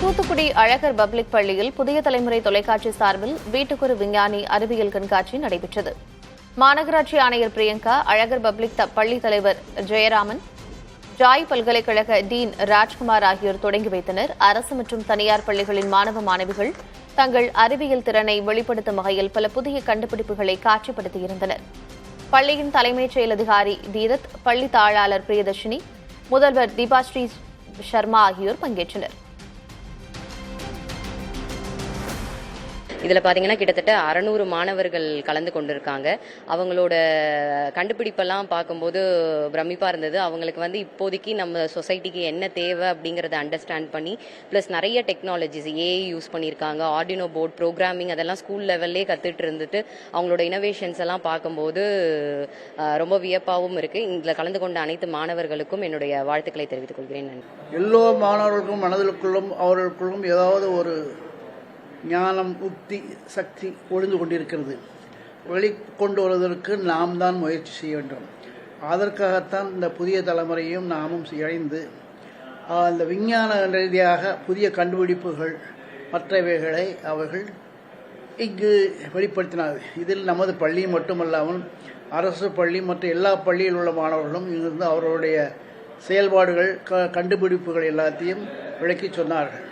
Thoothukudi Azhagar public பள்ளியில் புதிய தலைமுறை தொலைக்காட்சி சார்பில் வீட்டுக்கொரு விஞ்ஞானி அறிவியல் கண்காட்சி நடைபெற்றது. மாநகராட்சி ஆணையர் பிரியங்கா, அழகர் பப்ளிக் பள்ளி தலைவர் ஜெயராமன், ஜாய் பல்கலைக்கழக டீன் ராஜ்குமார் ஆகியோர் தொடங்கி வைத்தனர். அரசு மற்றும் தனியார் பள்ளிகளின் மாணவ மாணவிகள் தங்கள் அறிவியல் திறனை வெளிப்படுத்தும் வகையில் பல புதிய கண்டுபிடிப்புகளை காட்சிப்படுத்தியிருந்தனர். பள்ளியின் தலைமைச் செயல் அதிகாரி தீரத், பள்ளி தாளாளர் பிரியதர்ஷினி, முதல்வர் தீபாஸ்ரீ சர்மா ஆகியோர் பங்கேற்றனர். இதில் பார்த்தீங்கன்னா கிட்டத்தட்ட 600 மாணவர்கள் கலந்து கொண்டிருக்காங்க. அவங்களோட கண்டுபிடிப்பெல்லாம் பார்க்கும்போது பிரமிப்பாக இருந்தது. அவங்களுக்கு இப்போதைக்கு நம்ம சொசைட்டிக்கு என்ன தேவை அப்படிங்கிறத அண்டர்ஸ்டாண்ட் பண்ணி, ப்ளஸ் நிறைய டெக்னாலஜிஸ் ஏஐ யூஸ் பண்ணியிருக்காங்க, ஆர்டினோ போர்ட் ப்ரோக்ராமிங் அதெல்லாம் ஸ்கூல் லெவல்லே கற்றுட்டு இருந்துட்டு அவங்களோட இனோவேஷன்ஸ் எல்லாம் பார்க்கும்போது ரொம்ப வியப்பாகவும் இருக்குது. இதில் கலந்து கொண்ட அனைத்து மாணவர்களுக்கும் என்னுடைய வாழ்த்துக்களை தெரிவித்துக் கொள்கிறேன். எல்லோ மாணவர்களுக்கும் மனதிற்குள்ளும் அவர்களுக்குள்ளும் ஏதாவது ஒரு ஞானம், உக்தி, சக்தி ஒளிந்து கொண்டிருக்கிறது. வெளிக்கொண்டு வருவதற்கு நாம் தான் முயற்சி செய்ய வேண்டும். அதற்காகத்தான் இந்த புதிய தலைமுறையும் நாமும் இணைந்து அந்த விஞ்ஞான ரீதியாக புதிய கண்டுபிடிப்புகள் மற்றவைகளை அவர்கள் இங்கு வெளிப்படுத்தினார். இதில் நமது பள்ளி மட்டுமல்லாமல் அரசு பள்ளி மற்ற எல்லா பள்ளியில் உள்ள மாணவர்களும் இங்கிருந்து அவர்களுடைய செயல்பாடுகள், கண்டுபிடிப்புகள் எல்லாத்தையும் விளக்கி சொன்னார்கள்.